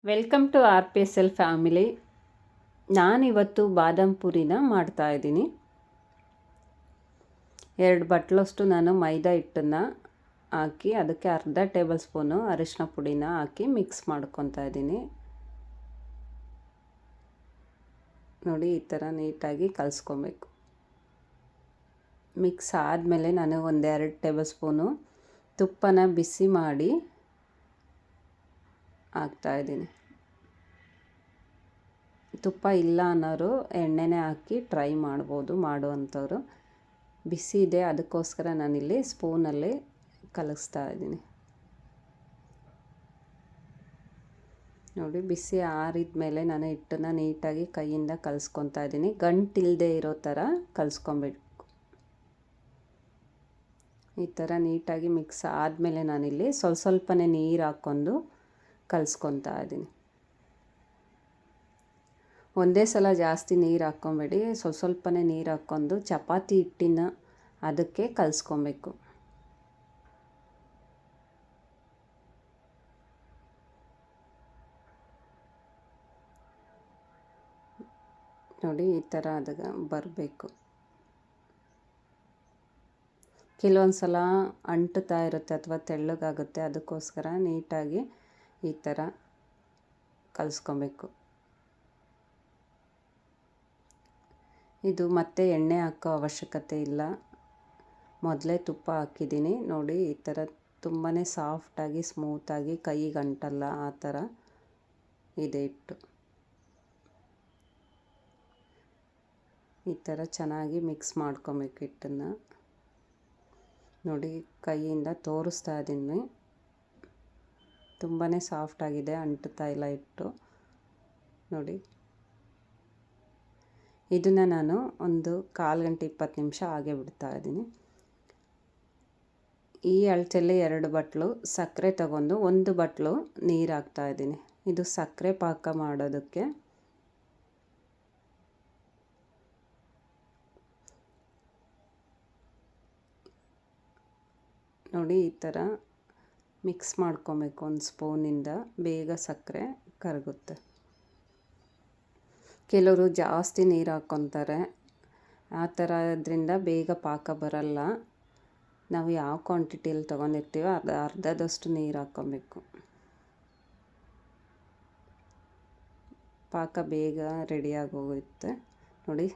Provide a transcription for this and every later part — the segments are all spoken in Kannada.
Welcome to R P S L family. ನಾನಿವತ್ತು ಬಾದಾಮ್ ಪೂರಿನ ಮಾಡ್ತಾಯಿದ್ದೀನಿ. 2 ಬಟ್ಲಷ್ಟು ನಾನು ಮೈದಾ ಹಿಟ್ಟನ್ನು ಹಾಕಿ ಅದಕ್ಕೆ ಅರ್ಧ ಟೇಬಲ್ ಸ್ಪೂನು ಅರಿಶಿನ ಪುಡಿನ ಹಾಕಿ ಮಿಕ್ಸ್ ಮಾಡ್ಕೊತಾ ಇದ್ದೀನಿ. ನೋಡಿ, ಈ ಥರ ನೀಟಾಗಿ ಕಲಿಸ್ಕೊಬೇಕು. ಮಿಕ್ಸ್ ಆದಮೇಲೆ ನಾನು 1-2 ಟೇಬಲ್ ಸ್ಪೂನು ತುಪ್ಪನ ಬಿಸಿ ಮಾಡಿ ಹಾಕ್ತಾಯಿದ್ದೀನಿ. ತುಪ್ಪ ಇಲ್ಲ ಅನ್ನೋರು ಎಣ್ಣೆನೇ ಹಾಕಿ ಟ್ರೈ ಮಾಡ್ಬೋದು, ಮಾಡುವಂಥವ್ರು. ಬಿಸಿ ಇದೆ, ಅದಕ್ಕೋಸ್ಕರ ನಾನಿಲ್ಲಿ ಸ್ಪೂನಲ್ಲಿ ಕಲಿಸ್ತಾ ಇದ್ದೀನಿ. ನೋಡಿ, ಬಿಸಿ ಆರಿದ ಮೇಲೆ ನಾನು ಹಿಟ್ಟನ್ನು ನೀಟಾಗಿ ಕೈಯಿಂದ ಕಲಿಸ್ಕೊತಾ ಇದ್ದೀನಿ. ಗಂಟಿಲ್ಲದೆ ಇರೋ ಥರ ಕಲಿಸ್ಕೊಬೇಕು. ಈ ಥರ ನೀಟಾಗಿ ಮಿಕ್ಸ್ ಆದಮೇಲೆ ನಾನಿಲ್ಲಿ ಸ್ವಲ್ಪನೇ ನೀರು ಹಾಕ್ಕೊಂಡು ಕಲಿಸ್ಕೊತಾ ಇದ್ದೀನಿ. ಒಂದೇ ಸಲ ಜಾಸ್ತಿ ನೀರು ಹಾಕ್ಕೊಬೇಡಿ, ಸ್ವಲ್ಪನೇ ನೀರು ಹಾಕ್ಕೊಂಡು ಚಪಾತಿ ಹಿಟ್ಟಿನ ಅದಕ್ಕೆ ಕಲಿಸ್ಕೊಬೇಕು. ನೋಡಿ, ಈ ಥರ ಅದಾಗ ಬರಬೇಕು. ಕೆಲವೊಂದು ಸಲ ಅಂಟುತ್ತಾ ಇರುತ್ತೆ ಅಥವಾ ತೆಳ್ಳಗಾಗುತ್ತೆ, ಅದಕ್ಕೋಸ್ಕರ ನೀಟಾಗಿ ಈ ಥರ ಕಲಿಸ್ಕೊಬೇಕು. ಇದು ಮತ್ತೆ ಎಣ್ಣೆ ಹಾಕೋ ಅವಶ್ಯಕತೆ ಇಲ್ಲ, ಮೊದಲೇ ತುಪ್ಪ ಹಾಕಿದ್ದೀನಿ. ನೋಡಿ, ಈ ಥರ ತುಂಬಾ ಸಾಫ್ಟಾಗಿ ಸ್ಮೂತಾಗಿ ಕೈಗೆ ಅಂಟಲ್ಲ, ಆ ಥರ ಇದೆ ಹಿಟ್ಟು. ಈ ಥರ ಚೆನ್ನಾಗಿ ಮಿಕ್ಸ್ ಮಾಡ್ಕೊಬೇಕು ಹಿಟ್ಟನ್ನು. ನೋಡಿ, ಕೈಯಿಂದ ತೋರಿಸ್ತಾ ಇದ್ದೀನಿ. ತುಂಬಾ ಸಾಫ್ಟಾಗಿದೆ, ಅಂಟುತ್ತಾ ಇಲ್ಲ ಹಿಟ್ಟು. ನೋಡಿ, ಇದನ್ನು ನಾನು ಒಂದು 1/4 ಗಂಟೆ 20 ನಿಮಿಷ ಹಾಗೆ ಬಿಡ್ತಾ ಇದ್ದೀನಿ. ಈ ಅಳತೆಯಲ್ಲಿ 2 ಬಟ್ಲು ಸಕ್ಕರೆ ತಗೊಂಡು 1 ಬಟ್ಲು ನೀರು ಹಾಕ್ತಾ ಇದ್ದೀನಿ. ಇದು ಸಕ್ಕರೆ ಪಾಕ ಮಾಡೋದಕ್ಕೆ. ನೋಡಿ, ಈ ಥರ ಮಿಕ್ಸ್ ಮಾಡ್ಕೊಬೇಕು ಒಂದು ಸ್ಪೂನಿಂದ, ಬೇಗ ಸಕ್ಕರೆ ಕರಗುತ್ತೆ. ಕೆಲವರು ಜಾಸ್ತಿ ನೀರು ಹಾಕ್ಕೊತಾರೆ, ಆ ಥರ ಅದರಿಂದ ಬೇಗ ಪಾಕ ಬರಲ್ಲ. ನಾವು ಯಾವ ಕ್ವಾಂಟಿಟಿಯಲ್ಲಿ ತೊಗೊಂಡಿರ್ತೀವೋ ಅದು ಅರ್ಧದಷ್ಟು ನೀರು ಹಾಕ್ಕೊಬೇಕು. ಪಾಕ ಬೇಗ ರೆಡಿಯಾಗೋಗುತ್ತೆ. ನೋಡಿ,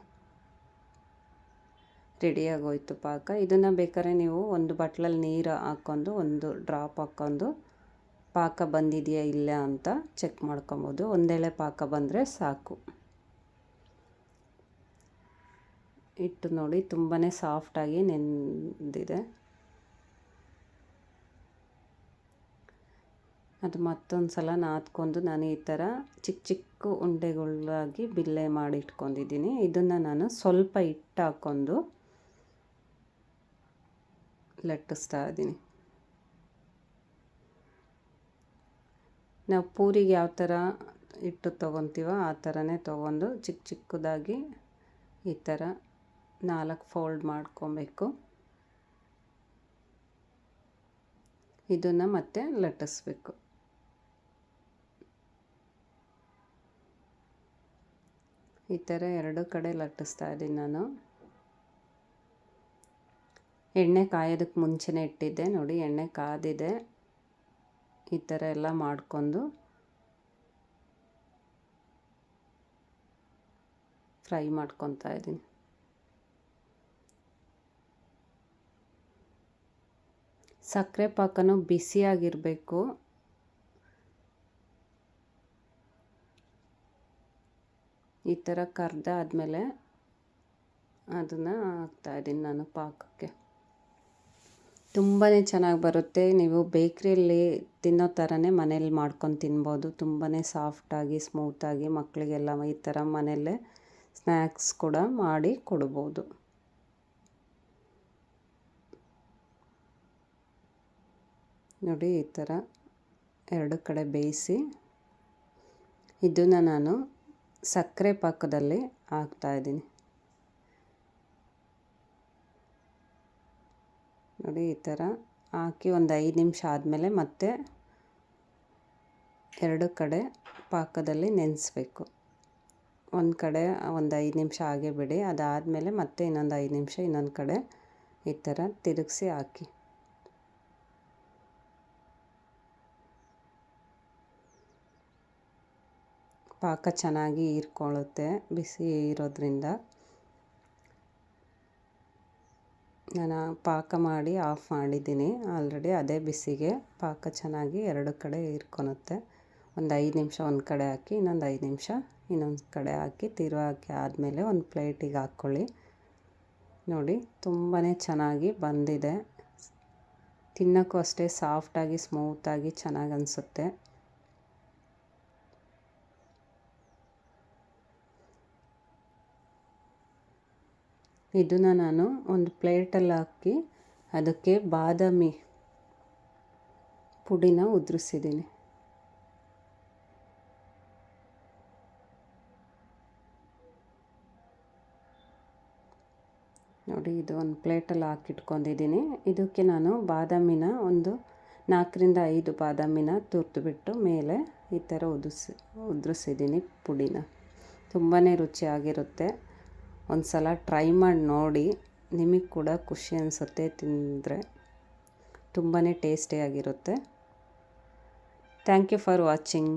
ರೆಡಿಯಾಗೋಯ್ತು ಪಾಕ. ಇದನ್ನು ಬೇಕಾದ್ರೆ ನೀವು 1 ಬಟ್ಲಲ್ಲಿ ನೀರು ಹಾಕ್ಕೊಂಡು 1 ಡ್ರಾಪ್ ಹಾಕ್ಕೊಂಡು ಪಾಕ ಬಂದಿದೆಯಾ ಇಲ್ಲ ಅಂತ ಚೆಕ್ ಮಾಡ್ಕೊಬೋದು. ಒಂದೆಳೆ ಪಾಕ ಬಂದರೆ ಸಾಕು. ಹಿಟ್ಟು ನೋಡಿ, ತುಂಬಾ ಸಾಫ್ಟಾಗಿ ನೆಂದಿದೆ. ಅದು ಮತ್ತೊಂದು ಸಲ ನಾದ್ಕೊಂಡು ನಾನು ಈ ಥರ ಚಿಕ್ಕ ಚಿಕ್ಕ ಉಂಡೆಗಳಾಗಿ ಬಿಲ್ಲೆ ಮಾಡಿ ಇಟ್ಕೊಂಡಿದ್ದೀನಿ. ಇದನ್ನು ನಾನು ಸ್ವಲ್ಪ ಹಿಟ್ಟು ಹಾಕ್ಕೊಂಡು ಲಟ್ಟಿಸ್ತಾ ಇದ್ದೀನಿ. ನಾವು ಪೂರಿಗೆ ಯಾವ ಥರ ಹಿಟ್ಟು ತೊಗೊತೀವೋ ಆ ಥರನೇ ತೊಗೊಂಡು ಚಿಕ್ಕ ಚಿಕ್ಕದಾಗಿ ಈ ಥರ 4 ಫೋಲ್ಡ್ ಮಾಡ್ಕೊಬೇಕು. ಇದನ್ನು ಮತ್ತೆ ಲಟ್ಟಿಸ್ಬೇಕು. ಈ ಥರ 2 ಕಡೆ ಲಟ್ಟಿಸ್ತಾ ಇದ್ದೀನಿ ನಾನು. ಎಣ್ಣೆ ಕಾಯೋದಕ್ಕೆ ಮುಂಚೆನೇ ಇಟ್ಟಿದ್ದೆ. ನೋಡಿ, ಎಣ್ಣೆ ಕಾದಿದೆ. ಈ ಥರ ಎಲ್ಲ ಮಾಡ್ಕೊಂಡು ಫ್ರೈ ಮಾಡ್ಕೊತಾ ಇದ್ದೀನಿ. ಸಕ್ಕರೆ ಪಾಕನೂ ಬಿಸಿಯಾಗಿರಬೇಕು. ಈ ಥರ ಕರ್ದ ಆದಮೇಲೆ ಅದನ್ನು ಹಾಕ್ತಾಯಿದ್ದೀನಿ ನಾನು ಪಾಕಕ್ಕೆ. ತುಂಬಾ ಚೆನ್ನಾಗಿ ಬರುತ್ತೆ. ನೀವು ಬೇಕ್ರಿಯಲ್ಲಿ ತಿನ್ನೋ ಥರನೇ ಮನೇಲಿ ಮಾಡ್ಕೊಂಡು ತಿನ್ಬೋದು. ತುಂಬಾ ಸಾಫ್ಟಾಗಿ ಸ್ಮೂತಾಗಿ ಮಕ್ಕಳಿಗೆಲ್ಲ ಈ ಥರ ಮನೆಯಲ್ಲೇ ಸ್ನ್ಯಾಕ್ಸ್ ಕೂಡ ಮಾಡಿ ಕೊಡ್ಬೋದು. ನೋಡಿ, ಈ ಥರ 2 ಕಡೆ ಬೇಯಿಸಿ ಇದನ್ನು ನಾನು ಸಕ್ಕರೆ ಪಾಕದಲ್ಲಿ ಹಾಕ್ತಾಯಿದ್ದೀನಿ. ನೋಡಿ, ಈ ಥರ ಹಾಕಿ ಒಂದು 5 ನಿಮಿಷ ಆದಮೇಲೆ ಮತ್ತೆ ಎರಡು ಕಡೆ ಪಾಕದಲ್ಲಿ ನೆನೆಸ್ಬೇಕು. ಒಂದು ಕಡೆ ಒಂದು 5 ನಿಮಿಷ ಹಾಗೆ ಬಿಡಿ. ಅದಾದಮೇಲೆ ಮತ್ತೆ ಇನ್ನೊಂದು 5 ನಿಮಿಷ ಇನ್ನೊಂದು ಕಡೆ ಈ ಥರ ತಿರುಗಿಸಿ ಹಾಕಿ. ಪಾಕ ಚೆನ್ನಾಗಿ ಹೀರ್ಕೊಳ್ಳುತ್ತೆ ಬಿಸಿ ಇರೋದ್ರಿಂದ. ನಾನು ಪಾಕ ಮಾಡಿ ಆಫ್ ಮಾಡಿದ್ದೀನಿ ಆಲ್ರೆಡಿ. ಅದೇ ಬಿಸಿಗೆ ಪಾಕ ಚೆನ್ನಾಗಿ ಎರಡು ಕಡೆ ಹೀರ್ಕೊಳುತ್ತೆ. ಒಂದು 5 ನಿಮಿಷ ಒಂದು ಕಡೆ ಹಾಕಿ, ಇನ್ನೊಂದು 5 ನಿಮಿಷ ಇನ್ನೊಂದು ಕಡೆ ಹಾಕಿ, ಹಾಕಿ ಆದಮೇಲೆ ಒಂದು ಪ್ಲೇಟಿಗೆ ಹಾಕ್ಕೊಳ್ಳಿ. ನೋಡಿ ತುಂಬಾ ಚೆನ್ನಾಗಿ ಬಂದಿದೆ. ತಿನ್ನೋಕ್ಕೂ ಅಷ್ಟೇ ಸಾಫ್ಟಾಗಿ ಸ್ಮೂತಾಗಿ ಚೆನ್ನಾಗಿ ಅನಿಸುತ್ತೆ. ಇದನ್ನು ನಾನು ಒಂದು ಪ್ಲೇಟಲ್ಲಿ ಹಾಕಿ ಅದಕ್ಕೆ ಬಾದಾಮಿ ಪುಡಿನ ಉದುರಿಸಿದ್ದೀನಿ. ನೋಡಿ ಇದು ಒಂದು ಪ್ಲೇಟಲ್ಲಿ ಹಾಕಿಟ್ಕೊಂಡಿದ್ದೀನಿ. ಇದಕ್ಕೆ ನಾನು ಬಾದಾಮಿನ ಒಂದು 4ರಿಂದ 5 ಬಾದಾಮಿನ ತುರಿದುಬಿಟ್ಟು ಮೇಲೆ ಈ ಥರ ಉದುರಿಸಿದ್ದೀನಿ ಪುಡಿನ. ತುಂಬಾ ರುಚಿಯಾಗಿರುತ್ತೆ. ಒಂದು ಸಲ ಟ್ರೈ ಮಾಡಿ ನೋಡಿ, ನಿಮಗೆ ಕೂಡ ಖುಷಿ ಅನಿಸುತ್ತೆ ತಿಂದರೆ. ತುಂಬಾ ಟೇಸ್ಟಿಯಾಗಿರುತ್ತೆ. Thank you for watching.